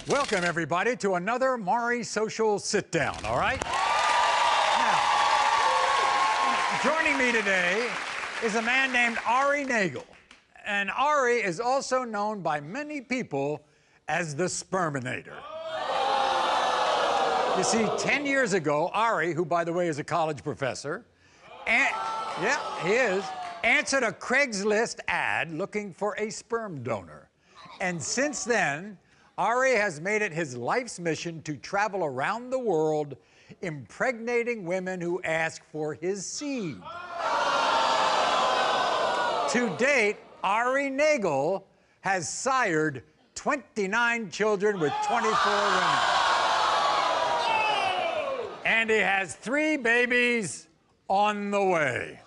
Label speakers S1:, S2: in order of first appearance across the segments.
S1: Welcome, everybody, to another Maury Social Sit-Down, all right? Now, joining me today is a man named Ari Nagel. And Ari is also known by many people as the Sperminator. You see, 10 years ago, Ari, who, by the way, is a college professor, yeah, he is, answered a Craigslist ad looking for a sperm donor. And since then, Ari has made it his life's mission to travel around the world impregnating women who ask for his seed. To date, Ari Nagel has sired 29 children with 24 women. And he has 3 babies on the way.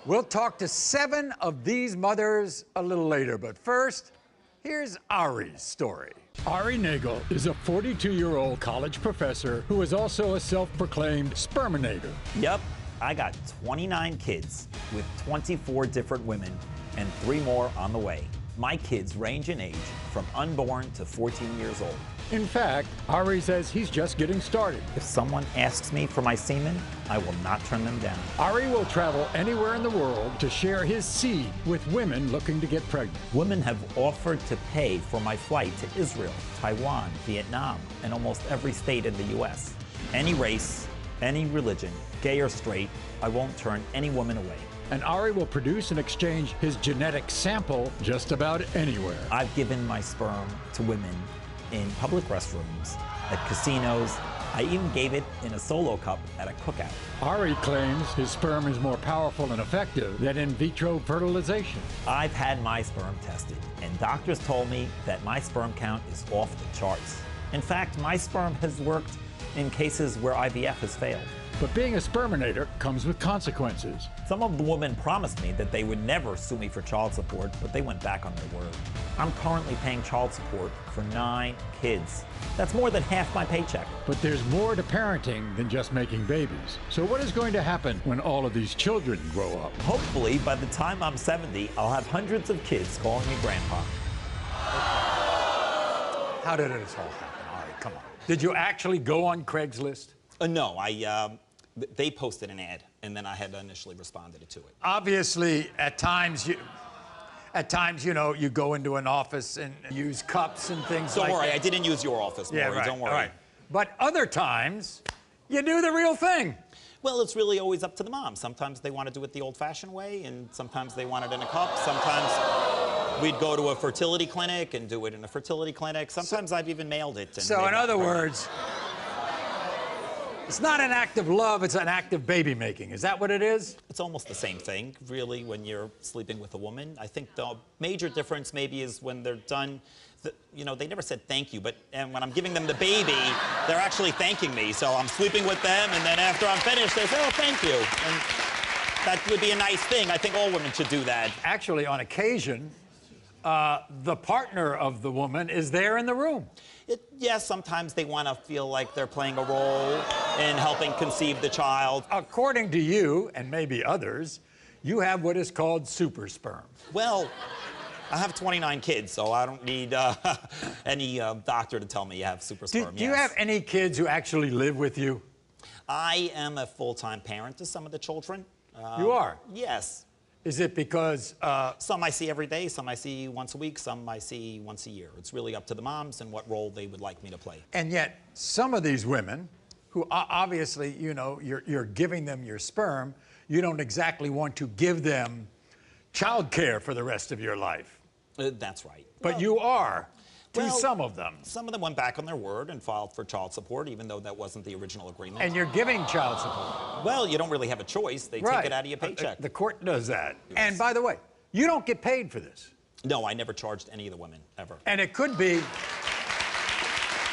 S1: We'll talk to 7 of these mothers a little later, but first, here's Ari's story. Ari Nagel is a 42-year-old college professor who is also a self-proclaimed sperminator.
S2: Yep, I got 29 kids with 24 different women and 3 more on the way. My kids range in age from unborn to 14 years old.
S1: In fact, Ari says he's just getting started.
S2: If someone asks me for my semen, I will not turn them down.
S1: Ari will travel anywhere in the world to share his seed with women looking to get pregnant.
S2: Women have offered to pay for my flight to Israel, Taiwan, Vietnam, and almost every state in the U.S. Any race, any religion, gay or straight, I won't turn any woman away.
S1: And Ari will produce and exchange his genetic sample just about anywhere.
S2: I've given my sperm to women in public restrooms, at casinos. I even gave it in a solo cup at a cookout.
S1: Ari claims his sperm is more powerful and effective than in vitro fertilization.
S2: I've had my sperm tested, and doctors told me that my sperm count is off the charts. In fact, my sperm has worked in cases where IVF has failed.
S1: But being a sperminator comes with consequences.
S2: Some of the women promised me that they would never sue me for child support, but they went back on their word. I'm currently paying child support for 9 kids. That's more than half my paycheck.
S1: But there's more to parenting than just making babies. So what is going to happen when all of these children grow up?
S2: Hopefully, by the time I'm 70, I'll have hundreds of kids calling me grandpa.
S1: How did this all happen, Ari? Come on. Did you actually go on Craigslist?
S3: No, they posted an ad, and then I had initially responded to it.
S1: Obviously, at times, you know, you go into an office and use cups and things like that.
S3: Don't worry, I didn't use your office, Maury,
S1: right,
S3: don't worry.
S1: all right. But other times, you do the real thing.
S3: Well, it's really always up to the mom. Sometimes they want to do it the old-fashioned way, and sometimes they want it in a cup. Sometimes we'd go to a fertility clinic and do it in a fertility clinic. Sometimes I've even mailed it.
S1: So in other words, it's not an act of love, it's an act of baby making. Is that what it is?
S3: It's almost the same thing, really, when you're sleeping with a woman. I think the major difference maybe is when they're done, you know, they never said thank you, and when I'm giving them the baby, they're actually thanking me. So I'm sleeping with them, and then after I'm finished, they say, oh, thank you. And that would be a nice thing. I think all women should do that.
S1: Actually, on occasion, the partner of the woman is there in the room.
S3: Yes, sometimes they want to feel like they're playing a role in helping conceive the child.
S1: According to you, and maybe others, you have what is called super sperm.
S3: Well, I have 29 kids, so I don't need any doctor to tell me you have super sperm.
S1: Do you have any kids who actually live with you?
S3: I am a full-time parent to some of the children.
S1: You are?
S3: Yes.
S1: Is it because...
S3: Some I see every day, some I see once a week, some I see once a year. It's really up to the moms and what role they would like me to play.
S1: And yet, some of these women, who obviously, you know, you're giving them your sperm, you don't exactly want to give them child care for the rest of your life.
S3: That's right.
S1: But you are, to some of them.
S3: Some of them went back on their word and filed for child support, even though that wasn't the original agreement.
S1: And you're giving child support.
S3: Well, you don't really have a choice. They take it out of your paycheck.
S1: The court does that.
S3: Yes.
S1: And by the way, you don't get paid for this.
S3: No, I never charged any of the women, ever.
S1: And it could be...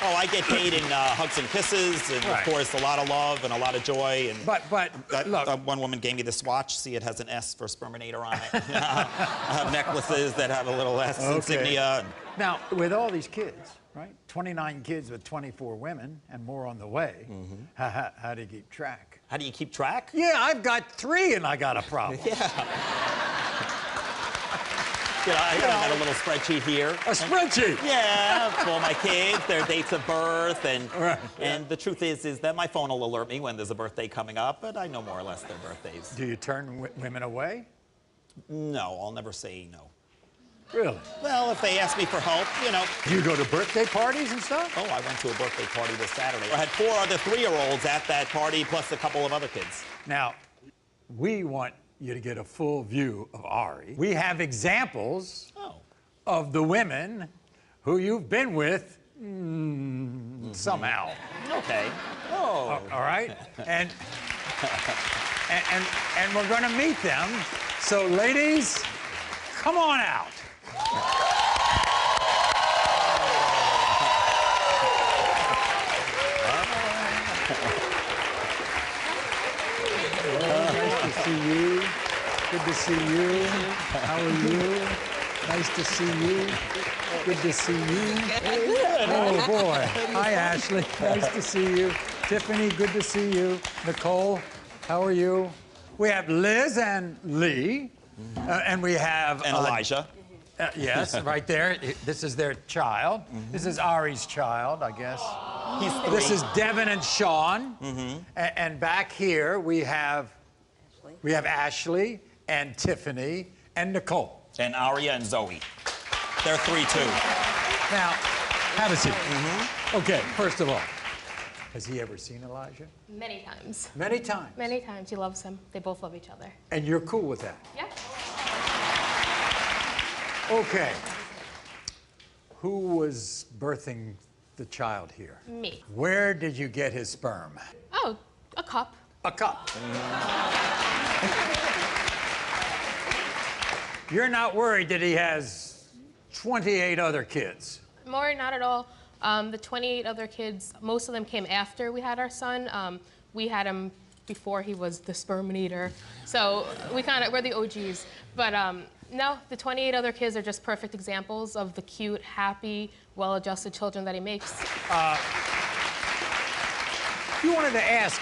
S3: Oh, I get paid in hugs and kisses, and of course, a lot of love and a lot of joy. And
S1: but look,
S3: one woman gave me this watch. See, it has an S for sperminator on it. I have necklaces that have a little S insignia.
S1: Now, with all these kids, right? 29 kids with 24 women and more on the way. How do you keep track?
S3: How do you keep track?
S1: Yeah, I've got 3 and I got a problem.
S3: Yeah. I got a little spreadsheet here.
S1: A spreadsheet?
S3: Yeah, for all my kids, their dates of birth, and
S1: Right.
S3: and the truth is that my phone will alert me when there's a birthday coming up, but I know more or less their birthdays.
S1: Do you turn women away?
S3: No, I'll never say no.
S1: Really?
S3: Well, if they ask me for help, you know.
S1: Do you go to birthday parties and stuff?
S3: Oh, I went to a birthday party this Saturday. I had 4 other 3-year-olds at that party, plus a couple of other kids.
S1: Now, we want you to get a full view of Ari. We have examples
S3: Oh.
S1: of the women who you've been with somehow.
S3: Okay. Oh.
S1: All right? And we're going to meet them. So, ladies, come on out. Nice to see you. Good to see you. How are you? Nice to see you. Good to see you. Oh, boy. Hi, Ashley. Nice to see you. Tiffany, good to see you. Nicole, how are you? We have Liz and Lee. And we have...
S3: And Elijah.
S1: Yes, right there. This is their child. This is Ari's child, I guess.
S3: He's 3.
S1: This is Devin and Sean. And back here we have Ashley and Tiffany and Nicole.
S3: And Aria and Zoe. They're 3 too.
S1: Now, have a seat. Okay, first of all, has he ever seen Elijah?
S4: Many times.
S1: Many times.
S4: Many times. He loves him. They both love each other.
S1: And you're cool with that?
S4: Yeah.
S1: Okay. Who was birthing the child here?
S4: Me.
S1: Where did you get his sperm?
S4: Oh, a cup.
S1: A cup. You're not worried that he has 28 other kids?
S4: More, not at all. The 28 other kids, most of them came after we had our son. We had him before he was the sperm eater. So we're the OGs. But no, the 28 other kids are just perfect examples of the cute, happy, well-adjusted children that he makes.
S1: You wanted to ask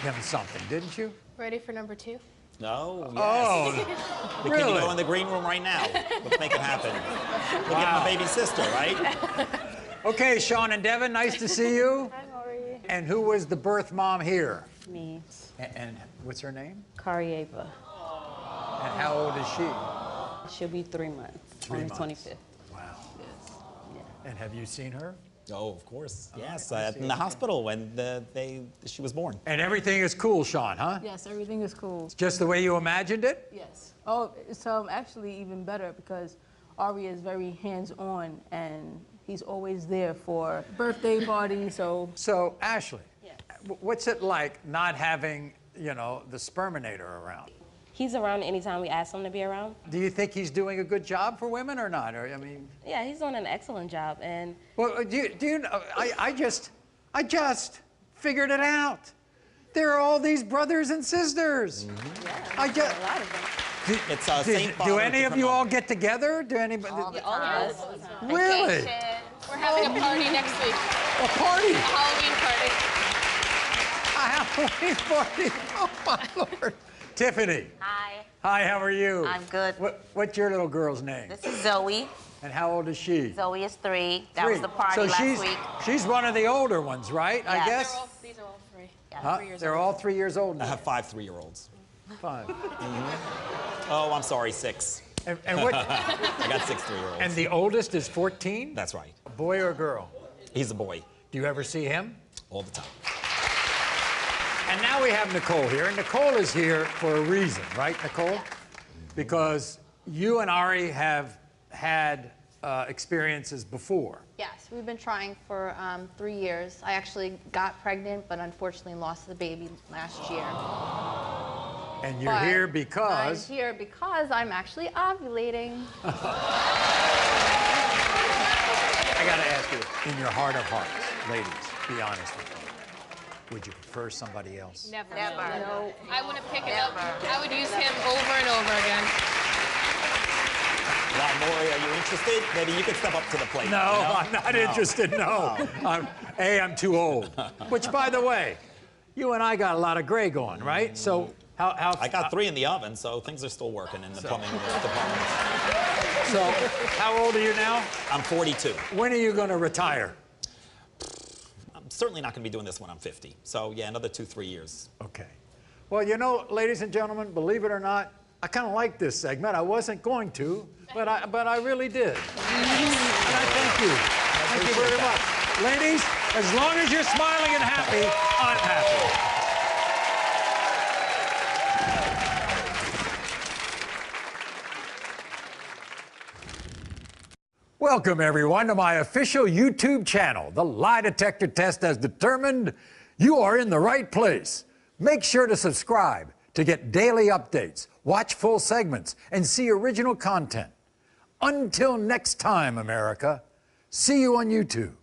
S1: him something, didn't you?
S4: Ready for number 2?
S3: No, yes.
S1: Oh,
S3: Can
S1: really?
S3: you go in the green room right now? Let's make it happen. We'll get my baby sister, right?
S1: Okay, Sean and Devin, nice to see you.
S4: Hi, how are you?
S1: And who was the birth mom here?
S5: Me,
S1: And what's her name?
S5: Carieva.
S1: And how old is she?
S5: She'll be 3 months
S1: 3
S5: on the
S1: months.
S5: 25th.
S1: Wow.
S5: Yeah.
S1: And have you seen her?
S3: Oh, of course. Yes,
S1: I see.
S3: in the hospital when she was born.
S1: And everything is cool, Sean, huh?
S6: Yes, everything is cool.
S1: Just the way you imagined it?
S6: Yes. Oh, it's actually even better because Ari is very hands-on and he's always there for birthday parties.
S1: So, Ashley,
S5: Yes.
S1: what's it like not having, the sperminator around?
S5: He's around anytime we ask him to be around.
S1: Do you think he's doing a good job for women or not?
S5: Yeah, he's doing an excellent job. And
S1: Well, do you know, I just figured it out. There are all these brothers and sisters.
S5: yeah,
S1: I
S5: he's
S1: just-
S5: got a lot of them.
S3: It's St.
S1: Do
S3: Father
S1: any of
S3: to
S1: you all
S3: promote.
S1: get together? Do anybody?
S5: All of us.
S1: Really?
S4: We're having a party next week.
S1: A party?
S4: A Halloween party.
S1: A Halloween party? Oh, my Lord. Tiffany.
S7: Hi,
S1: Hi, how are you?
S7: I'm good.
S1: What's your little girl's name?
S7: This is Zoe.
S1: And how old is she?
S7: Zoe is 3. That was
S1: 3.
S7: the party
S1: So
S7: last week.
S1: she's one of the older ones, right? I
S7: Yes.
S1: guess?
S4: These are all 3.
S1: Huh?
S4: 3 years
S1: They're
S4: old.
S1: all 3 years old
S3: I
S1: now.
S3: have 5 3-year-olds.
S1: 5.
S3: Oh, I'm sorry, 6.
S1: And what?
S3: I got 6 3-year-olds.
S1: And the oldest is 14?
S3: That's right.
S1: Boy or girl?
S3: He's a boy
S1: Do you ever see him?
S3: all the time.
S1: And now we have Nicole here. And Nicole is here for a reason, right, Nicole? Because you and Ari have had experiences before.
S8: Yes, we've been trying for 3 years. I actually got pregnant, but unfortunately lost the baby last year.
S1: And you're
S8: But
S1: here because...
S8: I'm here because I'm actually ovulating.
S1: I gotta ask you, in your heart of hearts, ladies, be honest with me. Would you prefer somebody else?
S4: Never.
S7: Never.
S8: No.
S4: I wouldn't pick it up.
S7: Never.
S4: I would use him over and over again.
S3: Ron Maury, are you interested? Maybe you could step up to the plate.
S1: No,
S3: you know?
S1: I'm not interested, no. I'm too old. Which, by the way, you and I got a lot of gray going, right? So how
S3: I got 3 in the oven, so things are still working in the plumbing department.
S1: So, how old are you now?
S3: I'm 42.
S1: When are you going to retire?
S3: I'm certainly not going to be doing this when I'm 50. So, yeah, another 2-3 years.
S1: Okay. Well, you know, ladies and gentlemen, believe it or not, I kind of like this segment. I wasn't going to, but I really did. And I thank you. Thank you very much. Ladies, as long as you're smiling and happy, I'm happy. Welcome, everyone, to my official YouTube channel. The lie detector test has determined you are in the right place. Make sure to subscribe to get daily updates, watch full segments, and see original content. Until next time, America, see you on YouTube.